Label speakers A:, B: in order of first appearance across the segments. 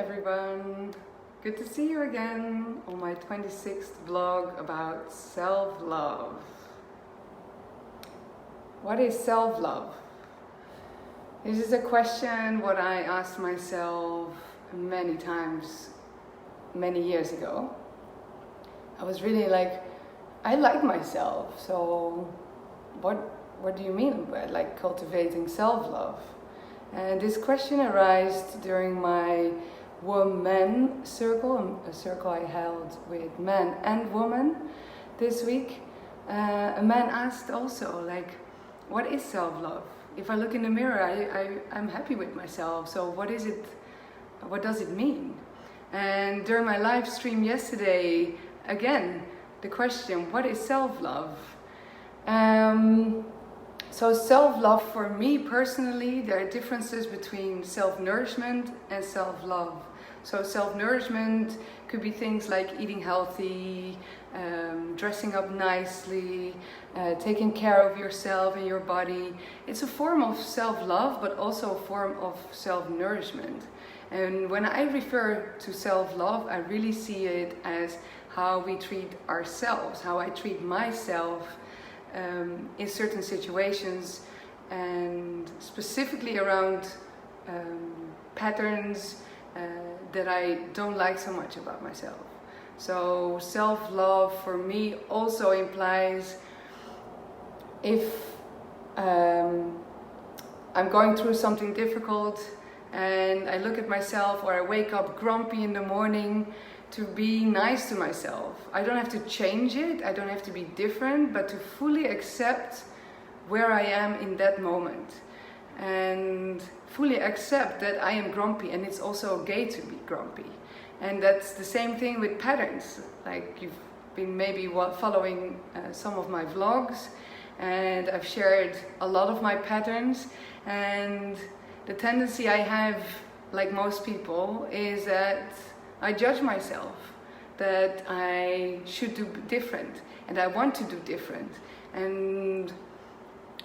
A: everyone, good to see you again on my 26th vlog about self-love. What is self-love? This is a question what I asked myself many times, many years ago. I was really like, I like myself, so what do you mean by like cultivating self-love? And this question arose during my woman circle, a circle I held with men and women this week. A man asked also, like, what is self-love? If I look in the mirror, I'm happy with myself, so what is it? What does it mean? And during my live stream yesterday, again, the question, what is self-love? So self-love for me personally, there are differences between self-nourishment and self-love. So self-nourishment could be things like eating healthy, dressing up nicely, taking care of yourself and your body. It's a form of self-love, but also a form of self-nourishment. And when I refer to self-love, I really see it as how we treat ourselves, how I treat myself in certain situations, and specifically around patterns that I don't like so much about myself. So self-love for me also implies if I'm going through something difficult and I look at myself, or I wake up grumpy in the morning, to be nice to myself. I don't have to change it, I don't have to be different, but to fully accept where I am in that moment. And fully accept that I am grumpy, and it's also okay to be grumpy. And that's the same thing with patterns. Like, you've been maybe following some of my vlogs, and I've shared a lot of my patterns. And the tendency I have, like most people, is that I judge myself, that I should do different, and I want to do different. And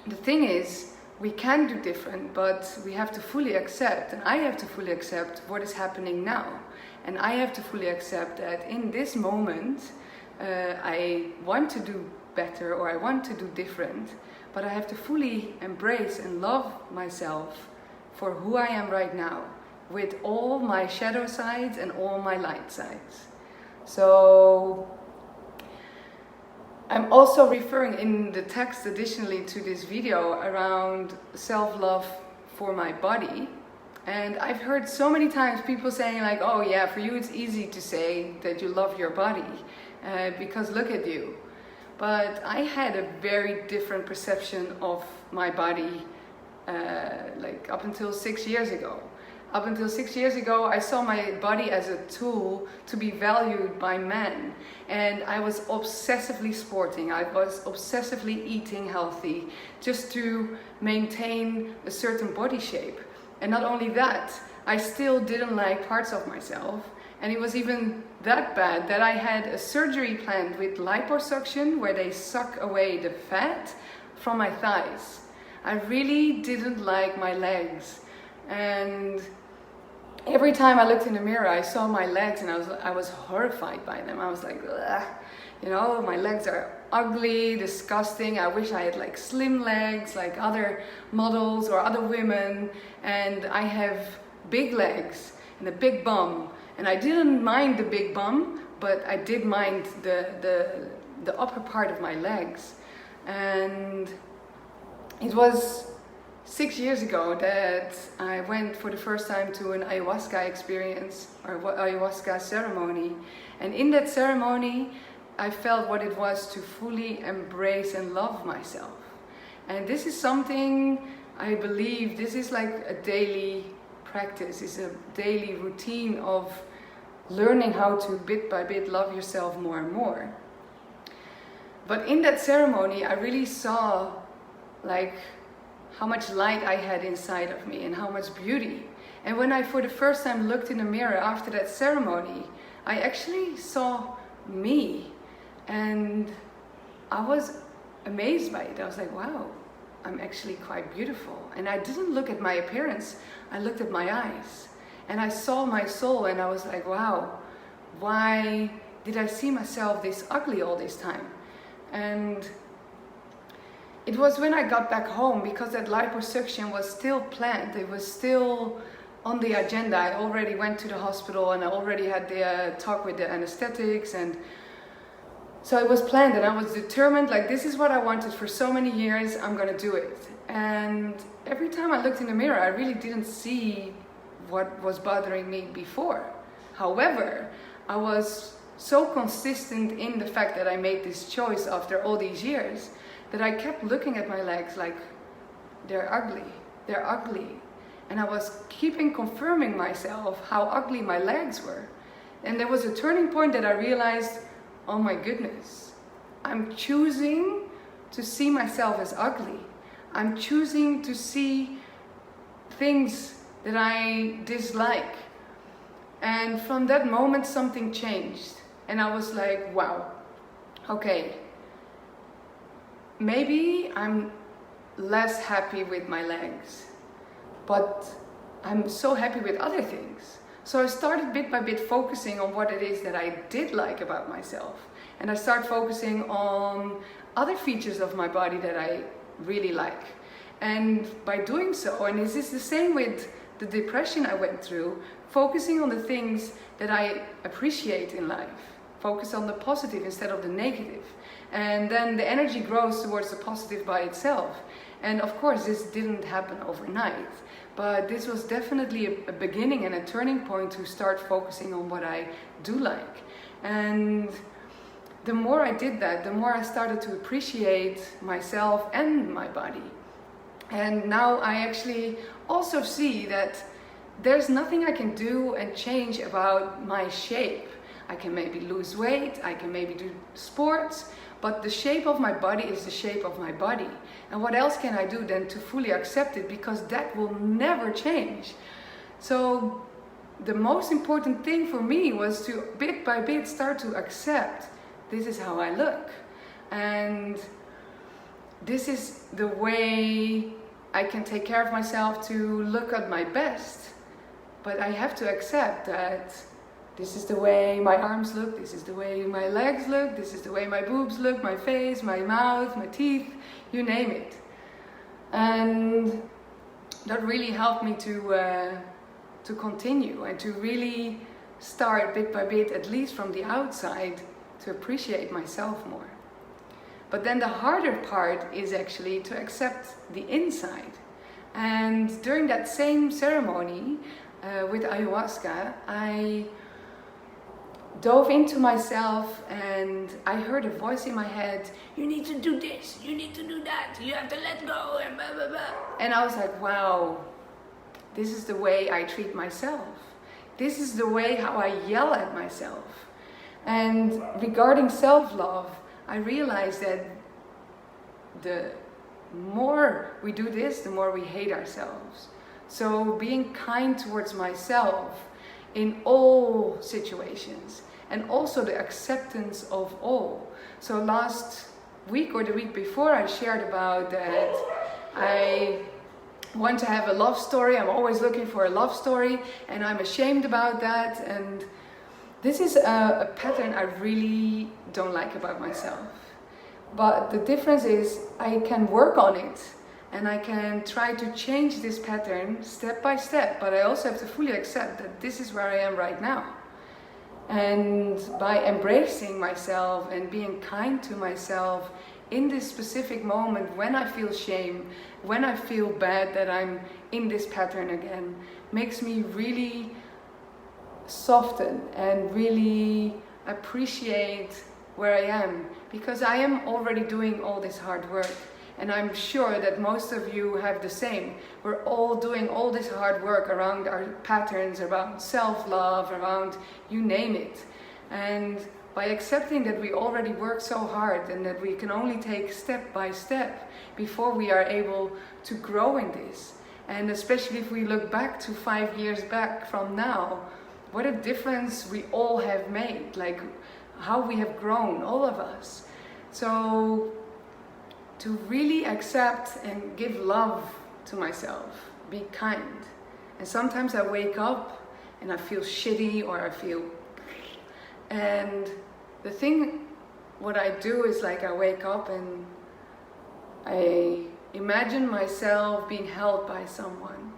A: the thing is, we can do different, but we have to fully accept, and I have to fully accept what is happening now. And I have to fully accept that in this moment, I want to do better, or I want to do different, but I have to fully embrace and love myself for who I am right now, with all my shadow sides and all my light sides. So I'm also referring in the text additionally to this video around self-love for my body. And I've heard so many times people saying like, oh yeah, for you it's easy to say that you love your body because look at you. But I had a very different perception of my body like up until 6 years ago. Up until 6 years ago, I saw my body as a tool to be valued by men. And I was obsessively sporting. I was obsessively eating healthy just to maintain a certain body shape. And not only that, I still didn't like parts of myself. And it was even that bad that I had a surgery planned with liposuction, where they suck away the fat from my thighs. I really didn't like my legs. And every time I looked in the mirror, I saw my legs, and I was horrified by them. I was like, ugh, you know, my legs are ugly, disgusting. I wish I had like slim legs like other models or other women. And I have big legs and a big bum. And I didn't mind the big bum, but I did mind the upper part of my legs. And it was 6 years ago that I went for the first time to an ayahuasca experience, or ayahuasca ceremony. And in that ceremony, I felt what it was to fully embrace and love myself. And this is something I believe, this is like a daily practice, it's a daily routine of learning how to bit by bit love yourself more and more. But in that ceremony, I really saw like how much light I had inside of me and how much beauty. And when I for the first time looked in the mirror after that ceremony, I actually saw me, and I was amazed by it. I was like, wow, I'm actually quite beautiful. And I didn't look at my appearance, I looked at my eyes. And I saw my soul and I was like, wow, why did I see myself this ugly all this time? And it was when I got back home, because that liposuction was still planned. It was still on the agenda. I already went to the hospital and I already had the talk with the anesthetics, and so it was planned, and I was determined, like, this is what I wanted for so many years, I'm gonna do it. And every time I looked in the mirror, I really didn't see what was bothering me before. However, I was so consistent in the fact that I made this choice after all these years that I kept looking at my legs like, they're ugly, they're ugly. And I was keeping confirming myself how ugly my legs were. And there was a turning point that I realized, oh my goodness, I'm choosing to see myself as ugly. I'm choosing to see things that I dislike. And from that moment, something changed. And I was like, wow, okay, maybe I'm less happy with my legs, but I'm so happy with other things. So I started bit by bit focusing on what it is that I did like about myself. And I started focusing on other features of my body that I really like. And by doing so, and this is the same with the depression I went through, focusing on the things that I appreciate in life. Focus on the positive instead of the negative. And then the energy grows towards the positive by itself. And of course, this didn't happen overnight. But this was definitely a beginning and a turning point to start focusing on what I do like. And the more I did that, the more I started to appreciate myself and my body. And now I actually also see that there's nothing I can do and change about my shape. I can maybe lose weight, I can maybe do sports, but the shape of my body is the shape of my body. And what else can I do than to fully accept it, because that will never change. So the most important thing for me was to bit by bit start to accept, this is how I look. And this is the way I can take care of myself to look at my best. But I have to accept that this is the way my arms look, this is the way my legs look, this is the way my boobs look, my face, my mouth, my teeth, you name it. And that really helped me to continue and to really start bit by bit, at least from the outside, to appreciate myself more. But then the harder part is actually to accept the inside. And during that same ceremony with ayahuasca, I dove into myself and I heard a voice in my head, you need to do this, you need to do that, you have to let go, and blah, blah, blah. And I was like, wow, this is the way I treat myself. This is the way how I yell at myself. And regarding self-love, I realized that the more we do this, the more we hate ourselves. So being kind towards myself in all situations, and also the acceptance of all. So last week or the week before, I shared about that I want to have a love story. I'm always looking for a love story, and I'm ashamed about that. And this is a pattern I really don't like about myself. But the difference is I can work on it, and I can try to change this pattern step by step, but I also have to fully accept that this is where I am right now. And by embracing myself and being kind to myself in this specific moment, when I feel shame, when I feel bad that I'm in this pattern again, makes me really soften and really appreciate where I am, because I am already doing all this hard work. And I'm sure that most of you have the same. We're all doing all this hard work around our patterns, around self-love, around you name it. And by accepting that we already work so hard and that we can only take step by step before we are able to grow in this. And especially if we look back to 5 years back from now, what a difference we all have made, like how we have grown, all of us. So to really accept and give love to myself, be kind. And sometimes I wake up and I feel shitty or I feel... And the thing, what I do is like I wake up and I imagine myself being held by someone,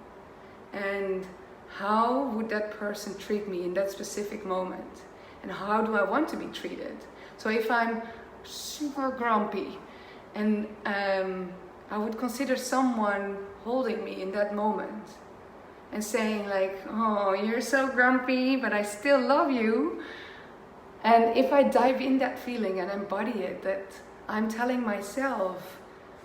A: and how would that person treat me in that specific moment, and how do I want to be treated. So if I'm super grumpy and I would consider someone holding me in that moment and saying like, oh, you're so grumpy, but I still love you. And if I dive in that feeling and embody it, that I'm telling myself,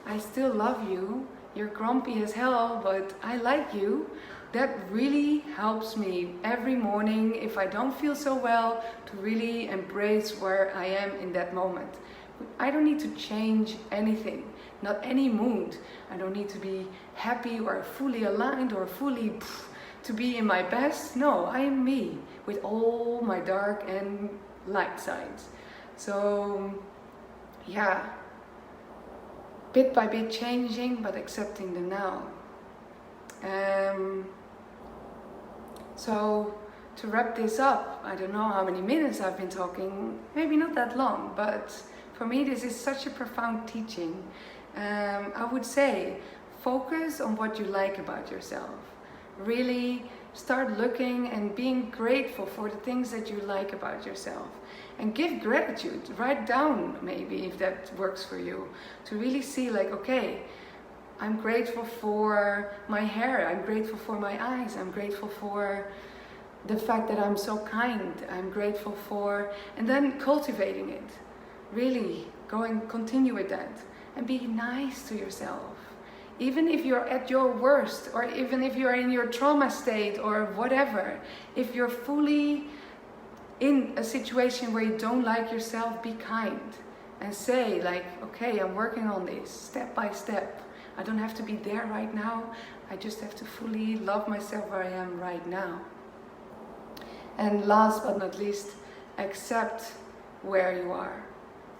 A: I still love you, you're grumpy as hell, but I like you, that really helps me every morning, if I don't feel so well, to really embrace where I am in that moment. I don't need to change anything, not any mood. I don't need to be happy or fully aligned or fully to be in my best. No, I am me with all my dark and light sides. So yeah, bit by bit changing, but accepting the now. So to wrap this up, I don't know how many minutes I've been talking, maybe not that long, but for me this is such a profound teaching. I would say focus on what you like about yourself. Really start looking and being grateful for the things that you like about yourself, and give gratitude. Write down, maybe if that works for you, to really see like, okay, I'm grateful for my hair, I'm grateful for my eyes, I'm grateful for the fact that I'm so kind, I'm grateful for, and then cultivating it. Really continue with that, and be nice to yourself. Even if you're at your worst, or even if you're in your trauma state or whatever, if you're fully in a situation where you don't like yourself, be kind and say like, okay, I'm working on this step by step. I don't have to be there right now. I just have to fully love myself where I am right now. And last but not least, accept where you are.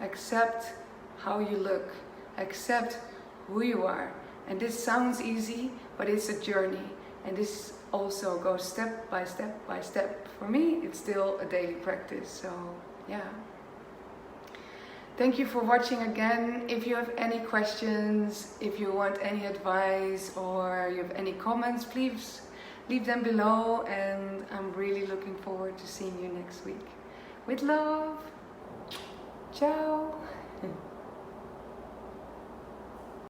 A: Accept how you look. Accept who you are. And this sounds easy, but it's a journey. And this also goes step by step by step. For me, it's still a daily practice. So yeah. Thank you for watching again. If you have any questions, if you want any advice, or you have any comments, please leave them below. And I'm really looking forward to seeing you next week. With love. Ciao.